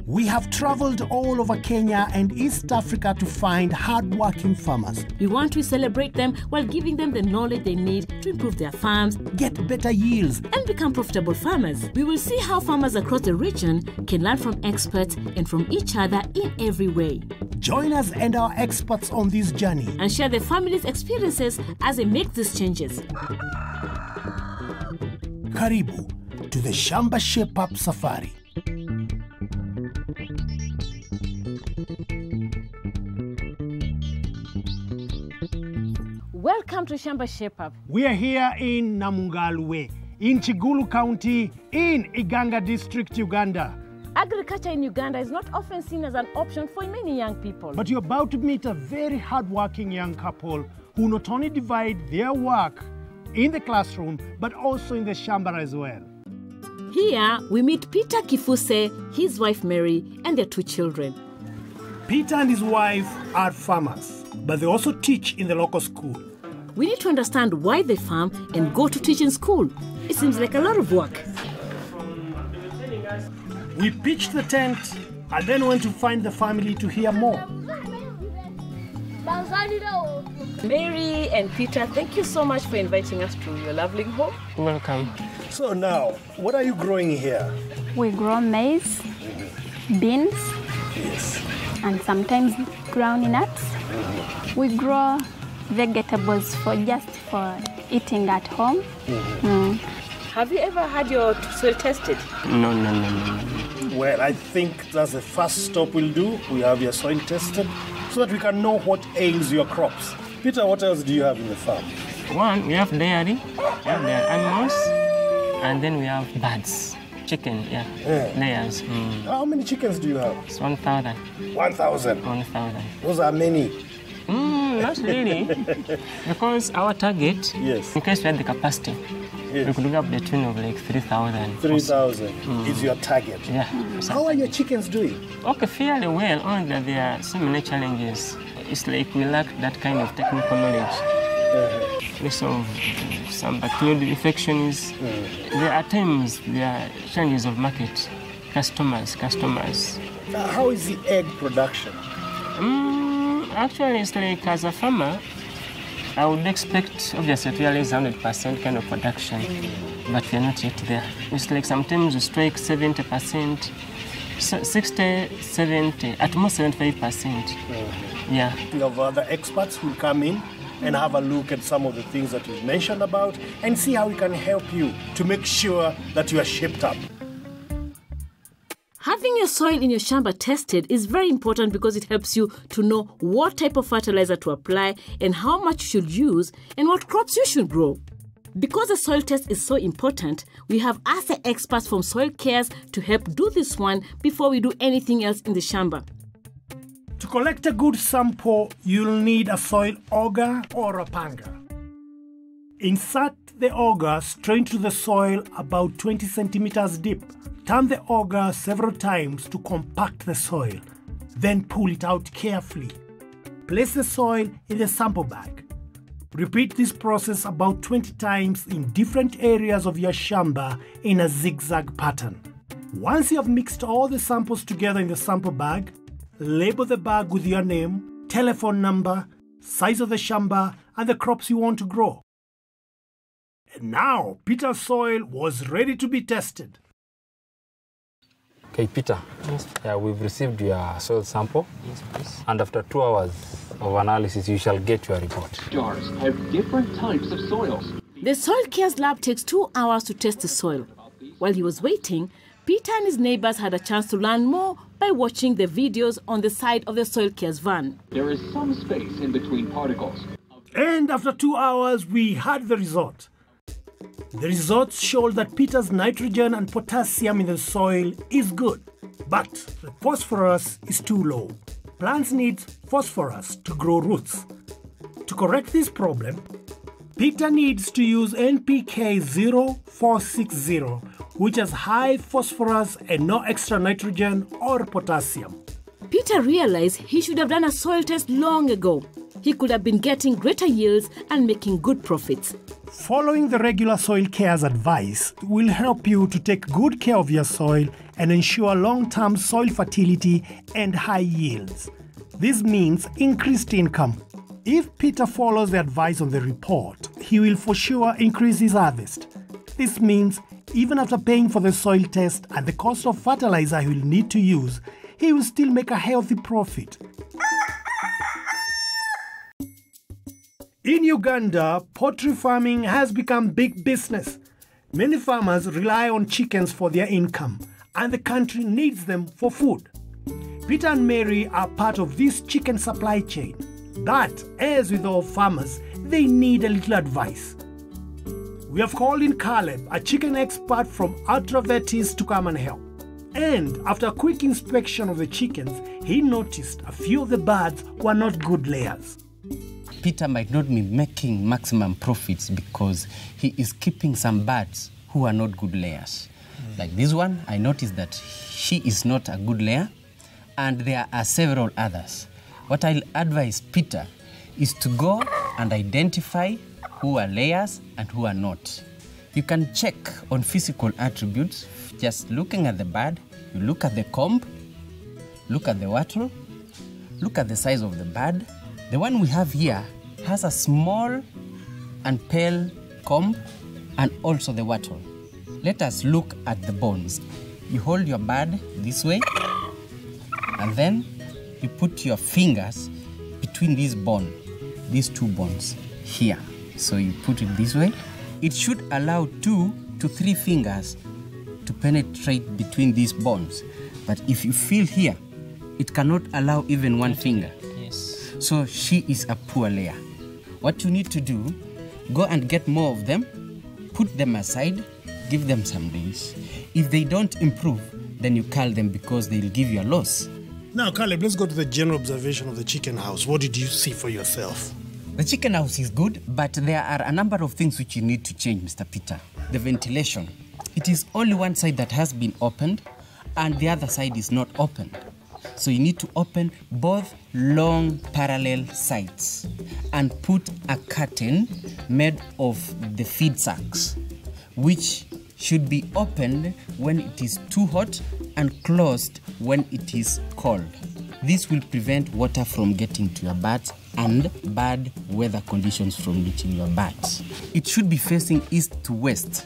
We have traveled all over Kenya and East Africa to find hard-working farmers. We want to celebrate them while giving them the knowledge they need to improve their farms, get better yields, and become profitable farmers. We will see how farmers across the region can learn from experts and from each other in every way. Join us and our experts on this journey and share their families' experiences as they make these changes. Karibu to the Shamba Shape-Up Safari. Welcome to Shamba Shape-Up. We are here in Namungalwe, in Chigulu County, in Iganga District, Uganda. Agriculture in Uganda is not often seen as an option for many young people. But you're about to meet a very hard-working young couple who not only divide their work in the classroom, but also in the Shamba as well. Here, we meet Peter Kifuse, his wife Mary, and their 2 children. Peter and his wife are farmers, but they also teach in the local school. We need to understand why they farm and go to teach in school. It seems like a lot of work. We pitched the tent and then went to find the family to hear more. Mary and Peter, thank you so much for inviting us to your lovely home. Welcome. So now, what are you growing here? We grow maize, beans, Yes. and sometimes groundnuts. We grow vegetables for eating at home. Have you ever had your soil tested? No. Well, I think that's the first stop we'll do. We have your soil tested so that we can know what ails your crops. Peter, what else do you have in the farm? One, we have dairy, we have the animals, and then we have birds, chicken, layers. How many chickens do you have? It's 1,000. 1,000. 1,000. Those are many. Not really, because our target, Yes. in case we had the capacity, we Yes. could look up the tune of like 3,000. 3,000 is your target. Yeah. How are your chickens doing? Okay, fairly well, only that there are so many challenges. It's like we lack that kind of technical knowledge. Because of some bacterial infections. There are times there are challenges of market, customers. How is the egg production? Actually, it's like as a farmer, I would expect obviously to realize 100% kind of production, but we are not yet there. It's like sometimes we strike 70%, 60, 70, at most 75%. Yeah. We have other experts who come in and have a look at some of the things that we've mentioned about and see how we can help you to make sure that you are shaped up. Having your soil in your Shamba tested is very important because it helps you to know what type of fertilizer to apply and how much you should use and what crops you should grow. Because the soil test is so important, we have asked the experts from Soil Cares to help do this one before we do anything else in the Shamba. To collect a good sample, you'll need a soil auger or a panga. Insert the auger straight into the soil about 20 centimeters deep. Turn the auger several times to compact the soil. Then pull it out carefully. Place the soil in the sample bag. Repeat this process about 20 times in different areas of your Shamba in a zigzag pattern. Once you have mixed all the samples together in the sample bag, label the bag with your name, telephone number, size of the Shamba, and the crops you want to grow. And now, Peter's soil was ready to be tested. Okay, Peter. Yes. We've received your soil sample, Yes, please. and after 2 hours of analysis, you shall get your report. Jars have different types of soils. The Soil Cares lab takes 2 hours to test the soil. While he was waiting, Peter and his neighbors had a chance to learn more by watching the videos on the side of the Soil Cares van. There is some space in between particles. And after 2 hours, we had the result. The results showed that Peter's nitrogen and potassium in the soil is good, but the phosphorus is too low. Plants need phosphorus to grow roots. To correct this problem, Peter needs to use NPK 0460, which has high phosphorus and no extra nitrogen or potassium. Peter realized he should have done a soil test long ago. He could have been getting greater yields and making good profits. Following the regular soil care's advice will help you to take good care of your soil and ensure long-term soil fertility and high yields. This means increased income. If Peter follows the advice on the report, he will for sure increase his harvest. This means even after paying for the soil test and the cost of fertilizer he will need to use, he will still make a healthy profit. In Uganda, poultry farming has become big business. Many farmers rely on chickens for their income, and the country needs them for food. Peter and Mary are part of this chicken supply chain. But, as with all farmers, they need a little advice. We have called in Caleb, a chicken expert from Ultravetis, to come and help. And after a quick inspection of the chickens, he noticed a few of the birds were not good layers. Peter might not be making maximum profits because he is keeping some birds who are not good layers. Like this one, I noticed that she is not a good layer, and there are several others. What I'll advise Peter is to go and identify who are layers and who are not. You can check on physical attributes, just looking at the bird. You look at the comb, look at the wattle, look at the size of the bird. The one we have here has a small and pale comb and also the wattle. Let us look at the bones. You hold your bird this way, and then you put your fingers between these two bones here. So you put it this way. It should allow 2 to 3 fingers to penetrate between these bones. But if you feel here, it cannot allow even 1 finger. Yes. So she is a poor layer. What you need to do, go and get more of them, put them aside, give them some days. If they don't improve, then you cull them because they'll give you a loss. Now, Caleb, let's go to the general observation of the chicken house. What did you see for yourself? The chicken house is good, but there are a number of things which you need to change, Mr. Peter. The ventilation. It is only one side that has been opened, and the other side is not opened. So you need to open both long parallel sides and put a curtain made of the feed sacks, which should be opened when it is too hot and closed when it is cold. This will prevent water from getting to your birds and bad weather conditions from reaching your birds. It should be facing east to west,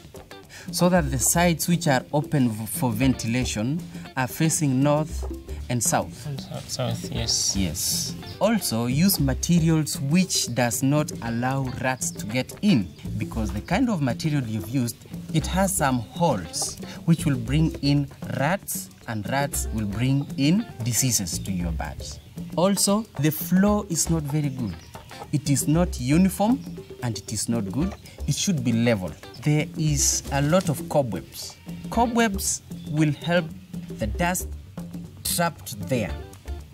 so that the sides which are open for ventilation are facing north and south. South, yes. Yes. Also, use materials which does not allow rats to get in, because the kind of material you've used, it has some holes which will bring in rats, and rats will bring in diseases to your birds. Also, the flow is not very good. It is not uniform and it is not good. It should be level. There is a lot of cobwebs. Cobwebs will help the dust trapped there.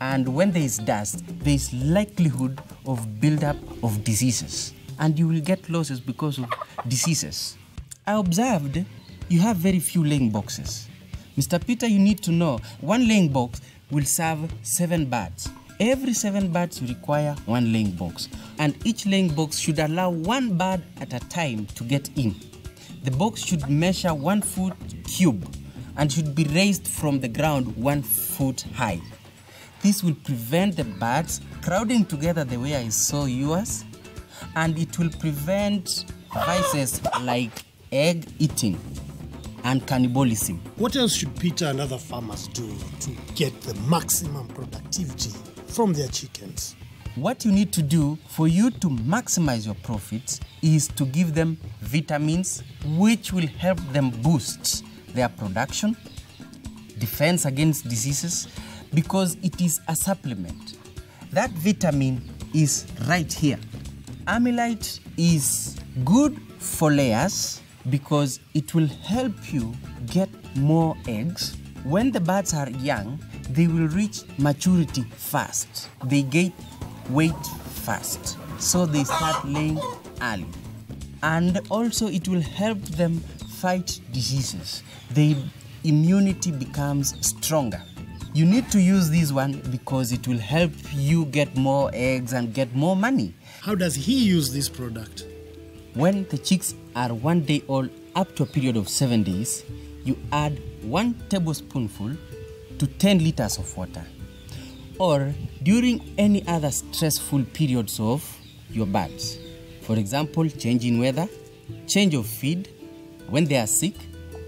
And when there is dust, there is likelihood of buildup of diseases. And you will get losses because of diseases. I observed you have very few laying boxes. Mr. Peter, you need to know, 1 laying box will serve 7 birds. Every 7 birds require 1 laying box, and each laying box should allow 1 bird at a time to get in. The box should measure 1 foot cube and should be raised from the ground 1 foot high. This will prevent the birds crowding together the way I saw yours, and it will prevent vices like egg eating and cannibalism. What else should Peter and other farmers do to get the maximum productivity from their chickens? What you need to do for you to maximize your profits is to give them vitamins which will help them boost their production, defense against diseases, because it is a supplement. That vitamin is right here. Amylite is good for layers because it will help you get more eggs. When the birds are young, they will reach maturity fast. They gain weight fast, so they start laying early. And also it will help them fight diseases. Their immunity becomes stronger. You need to use this one because it will help you get more eggs and get more money. How does he use this product? When the chicks are 1 day old up to a period of 7 days, you add 1 tablespoonful to 10 liters of water. Or during any other stressful periods of your birds. For example, change in weather, change of feed, when they are sick,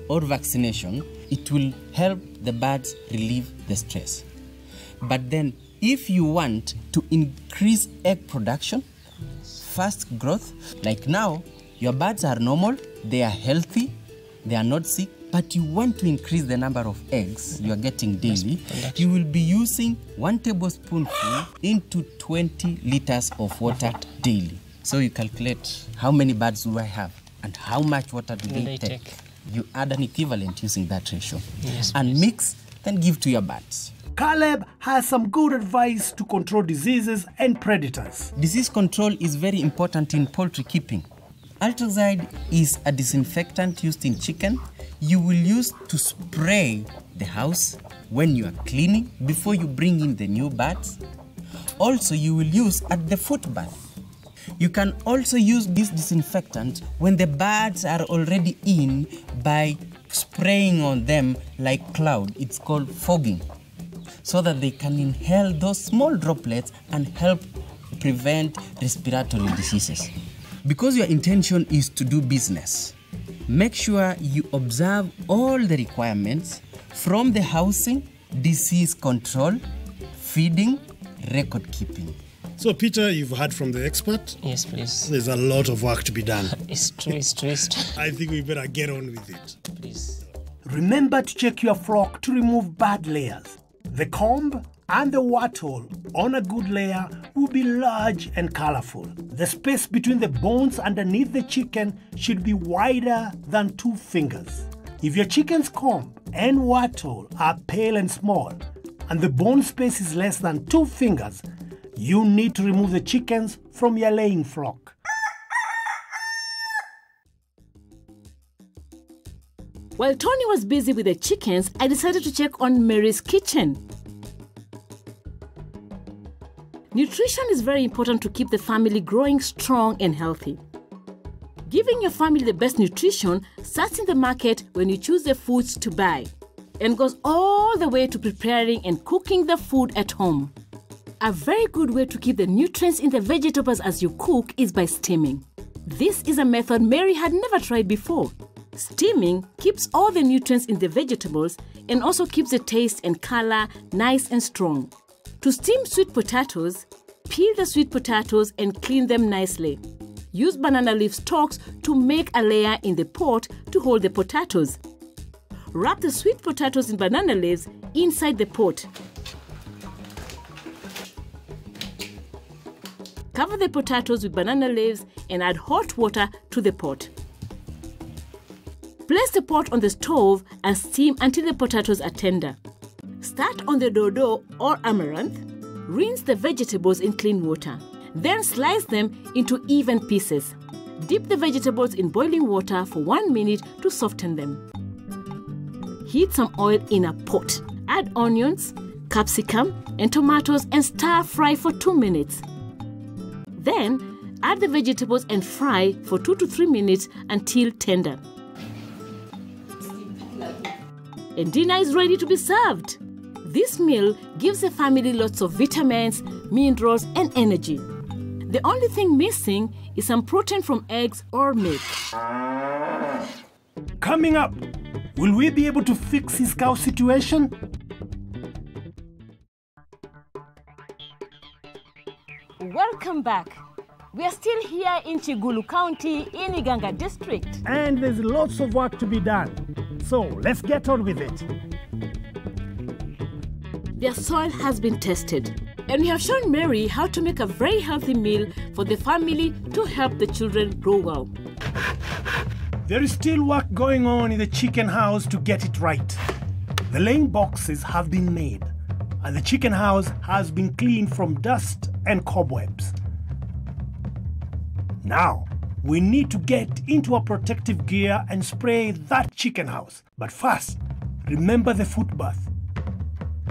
or vaccination, it will help the birds relieve the stress. But then if you want to increase egg production, fast growth, like now, your birds are normal, they are healthy, they are not sick, but you want to increase the number of eggs you are getting daily, you will be using 1 tablespoonful into 20 liters of water daily. So you calculate how many birds do I have and how much water do they take. You add an equivalent using that ratio and mix, then give to your birds. Caleb has some good advice to control diseases and predators. Disease control is very important in poultry keeping. Altoxide is a disinfectant used in chicken. You will use to spray the house when you are cleaning before you bring in the new birds. Also, you will use at the foot bath. You can also use this disinfectant when the birds are already in by spraying on them like cloud. It's called fogging, so that they can inhale those small droplets and help prevent respiratory diseases. Because your intention is to do business, make sure you observe all the requirements from the housing, disease control, feeding, record keeping. So, Peter, you've heard from the expert. Yes, please. There's a lot of work to be done. It's true, it's true. I think we better get on with it. Please. Remember to check your flock to remove bad layers. The comb and the wattle on a good layer will be large and colorful. The space between the bones underneath the chicken should be wider than 2 fingers. If your chicken's comb and wattle are pale and small, and the bone space is less than 2 fingers, you need to remove the chickens from your laying flock. While Tony was busy with the chickens, I decided to check on Mary's kitchen. Nutrition is very important to keep the family growing strong and healthy. Giving your family the best nutrition starts in the market when you choose the foods to buy and goes all the way to preparing and cooking the food at home. A very good way to keep the nutrients in the vegetables as you cook is by steaming. This is a method Mary had never tried before. Steaming keeps all the nutrients in the vegetables and also keeps the taste and color nice and strong. To steam sweet potatoes, peel the sweet potatoes and clean them nicely. Use banana leaf stalks to make a layer in the pot to hold the potatoes. Wrap the sweet potatoes in banana leaves inside the pot. Cover the potatoes with banana leaves and add hot water to the pot. Place the pot on the stove and steam until the potatoes are tender. Start on the dodo or amaranth. Rinse the vegetables in clean water. Then slice them into even pieces. Dip the vegetables in boiling water for 1 minute to soften them. Heat some oil in a pot. Add onions, capsicum, and tomatoes and stir fry for 2 minutes. Then, add the vegetables and fry for 2 to 3 minutes until tender. And dinner is ready to be served. This meal gives the family lots of vitamins, minerals, and energy. The only thing missing is some protein from eggs or milk. Coming up, will we be able to fix his cow situation? Welcome back. We are still here in Chigulu County in Iganga District. And there's lots of work to be done. So let's get on with it. Their soil has been tested, and we have shown Mary how to make a very healthy meal for the family to help the children grow well. There is still work going on in the chicken house to get it right. The laying boxes have been made, and the chicken house has been cleaned from dust and cobwebs. Now, we need to get into our protective gear and spray that chicken house. But first, remember the foot bath.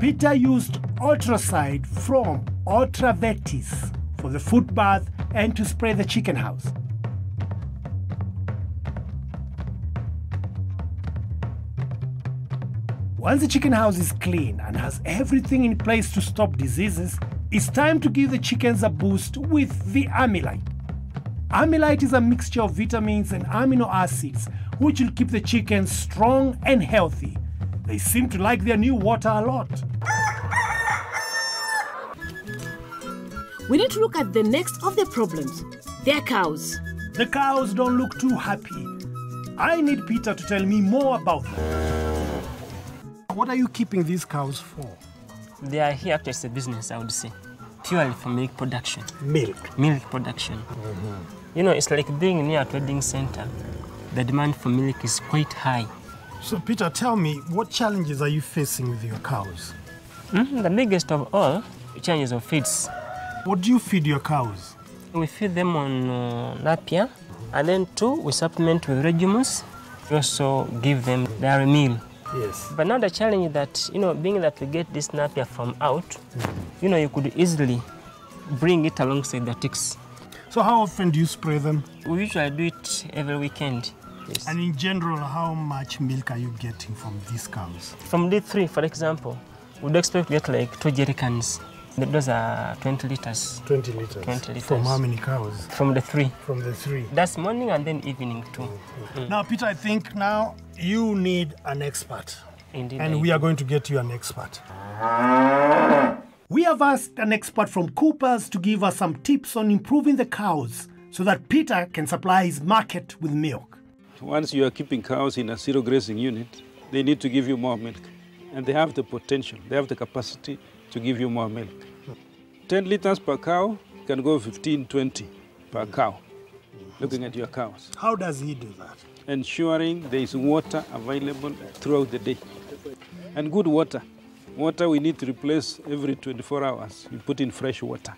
Peter used Ultracide from Ultravetis for the foot bath and to spray the chicken house. Once the chicken house is clean and has everything in place to stop diseases, it's time to give the chickens a boost with the Amylite. Amylite is a mixture of vitamins and amino acids which will keep the chickens strong and healthy. They seem to like their new water a lot. We need to look at the next of the problems, their cows. The cows don't look too happy. I need Peter to tell me more about them. What are you keeping these cows for? They are here actually as a business, I would say. Purely for milk production. Milk. Milk production. You know, it's like being near a trading center. The demand for milk is quite high. So Peter, tell me, what challenges are you facing with your cows? The biggest of all, challenges of feeds. What do you feed your cows? We feed them on napier, and then too, we supplement with legumes. We also give them dairy meal. Yes. But now the challenge is that, you know, being that we get this napier from out, you know, you could easily bring it alongside the ticks. So how often do you spray them? We usually do it every weekend. Yes. And in general, how much milk are you getting from these cows? From day 3, for example, we'd expect to get like 2 jerry cans. Those are 20 liters. 20 liters. 20 liters. From how many cows? From the 3. From the 3. That's morning and then evening too. Now, Peter, I think now you need an expert. Indeed. And we are going to get you an expert. We have asked an expert from Coopers to give us some tips on improving the cows so that Peter can supply his market with milk. Once you are keeping cows in a zero grazing unit, they need to give you more milk. And they have the potential, they have the capacity to give you more milk. 10 liters per cow can go 15, 20 per cow, looking at your cows. How does he do that? Ensuring there is water available throughout the day. And good water. Water we need to replace every 24 hours. You put in fresh water.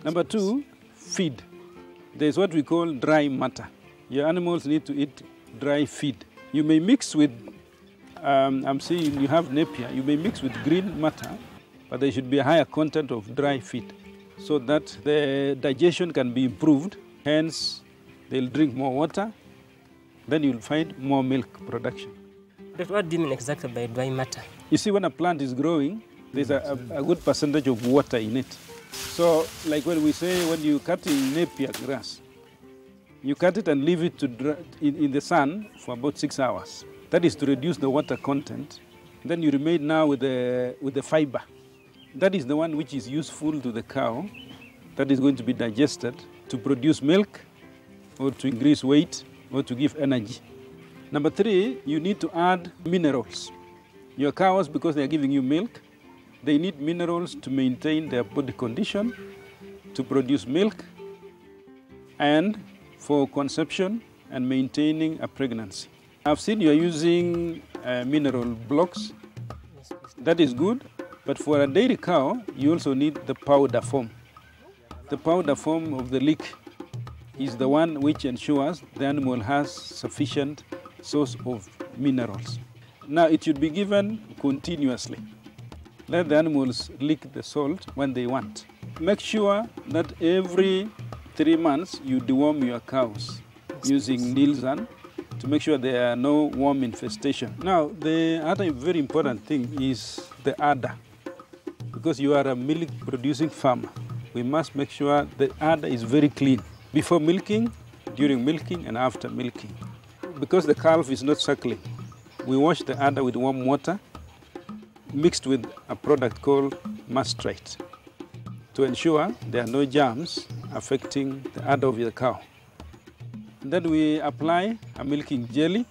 Number 2, feed. There's what we call dry matter. Your animals need to eat dry feed. You may mix with, I'm saying you have napier, you may mix with green matter, but there should be a higher content of dry feed so that the digestion can be improved. Hence, they'll drink more water, then you'll find more milk production. But what do you mean exactly by dry matter? You see, when a plant is growing, there's a good percentage of water in it. So, like when we say, when you cut in napier grass, you cut it and leave it to dry in the sun for about 6 hours. That is to reduce the water content. Then you remain now with the fiber. That is the one which is useful to the cow, that is going to be digested to produce milk or to increase weight or to give energy. Number 3, you need to add minerals. Your cows, because they are giving you milk, they need minerals to maintain their body condition, to produce milk, and for conception and maintaining a pregnancy. I've seen you're using mineral blocks. That is good, but for a dairy cow, you also need the powder form. The powder form of the lick is the one which ensures the animal has sufficient source of minerals. Now, it should be given continuously. Let the animals lick the salt when they want. Make sure that every 3 months you deworm your cows using Nielsen to make sure there are no worm infestation. Now, the other very important thing is the udder. Because you are a milk producing farmer, we must make sure the udder is very clean before milking, during milking, and after milking. Because the calf is not suckling, we wash the udder with warm water mixed with a product called mastrate to ensure there are no germs affecting the udder of the cow. And then we apply a milking jelly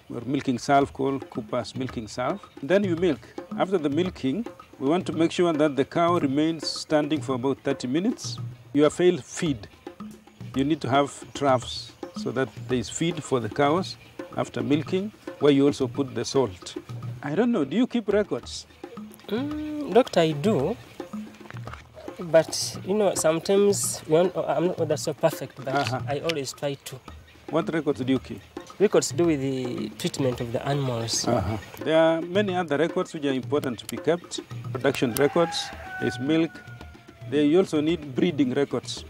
or milking salve called Cooper's milking salve. Then you milk. After the milking, we want to make sure that the cow remains standing for about 30 minutes. You have failed feed. You need to have troughs so that there is feed for the cows after milking, where you also put the salt. I don't know, do you keep records? Doctor, I do. But, you know, sometimes I'm not so perfect, but I always try to. What records do you keep? records to do with the treatment of the animals. There are many other records which are important to be kept. Production records, there's milk. You also need breeding records.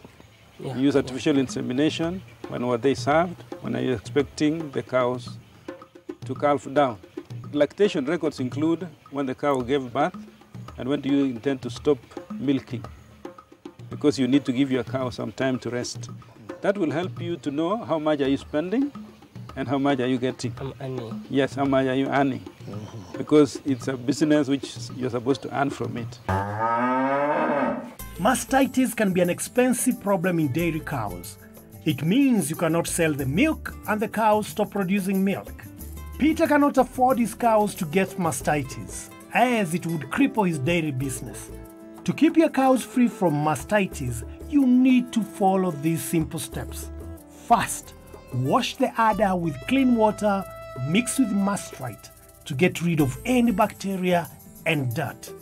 Yeah. You use artificial insemination. When were they served? When are you expecting the cows to calve down? Lactation records include when the cow gave birth and when do you intend to stop milking, because you need to give your cow some time to rest. That will help you to know how much are you spending and how much are you getting. I'm earning. Yes, how much are you earning? Because it's a business which you're supposed to earn from it. Mastitis can be an expensive problem in dairy cows. It means you cannot sell the milk and the cows stop producing milk. Peter cannot afford his cows to get mastitis, as it would cripple his dairy business. To keep your cows free from mastitis, you need to follow these simple steps. First, wash the udder with clean water mixed with mastrite to get rid of any bacteria and dirt.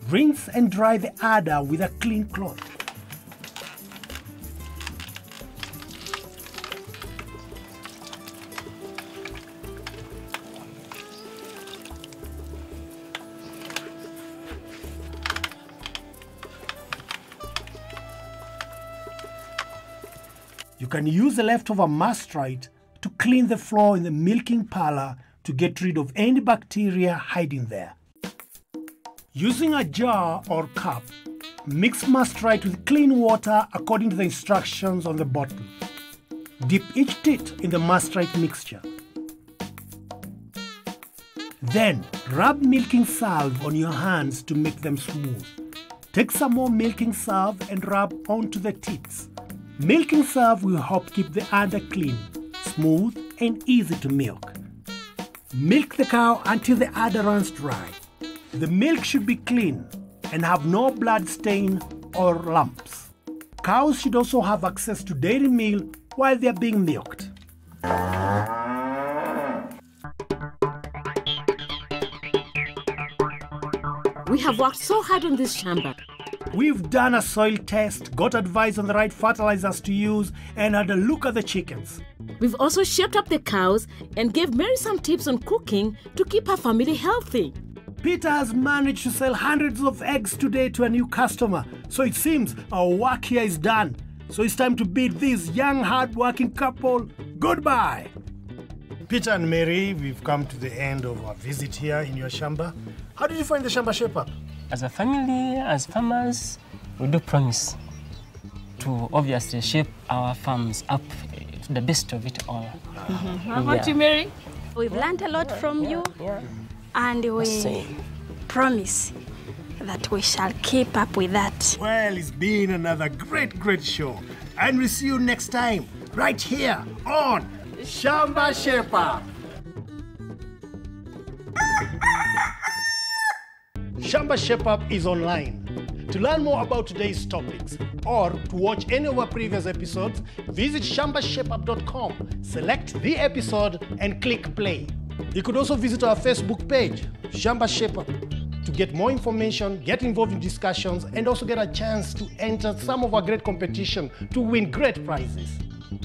Rinse and dry the udder with a clean cloth. You can use the leftover mastrite to clean the floor in the milking parlor to get rid of any bacteria hiding there. Using a jar or cup, mix mastrite with clean water according to the instructions on the bottle. Dip each tit in the mastrite mixture. Then rub milking salve on your hands to make them smooth. Take some more milking salve and rub onto the tits. Milking salve will help keep the udder clean, smooth and easy to milk. Milk the cow until the udder runs dry. The milk should be clean and have no blood stain or lumps. Cows should also have access to dairy milk while they are being milked. We have worked so hard on this Shamba. We've done a soil test, got advice on the right fertilizers to use, and had a look at the chickens. We've also shaped up the cows and gave Mary some tips on cooking to keep her family healthy. Peter has managed to sell hundreds of eggs today to a new customer, so it seems our work here is done. So it's time to bid this young, hard-working couple goodbye. Peter and Mary, we've come to the end of our visit here in your Shamba. How did you find the Shamba shape up? As a family, as farmers, we do promise to obviously shape our farms up to the best of it all. How about you, Mary? We've learned a lot from you, and we promise that we shall keep up with that. Well, it's been another great show. And we'll see you next time, right here on Shamba Shape Up. Shamba Shape Up is online. To learn more about today's topics or to watch any of our previous episodes, visit shambashapeup.com, select the episode and click play. You could also visit our Facebook page, Shamba Shape Up, to get more information, get involved in discussions, and also get a chance to enter some of our great competition to win great prizes.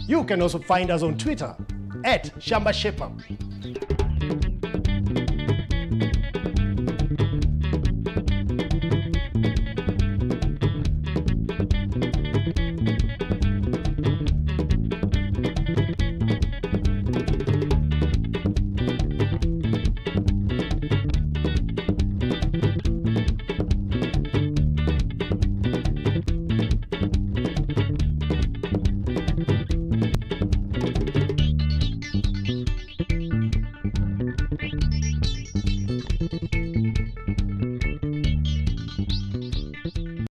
You can also find us on Twitter @Shamba Shape Up.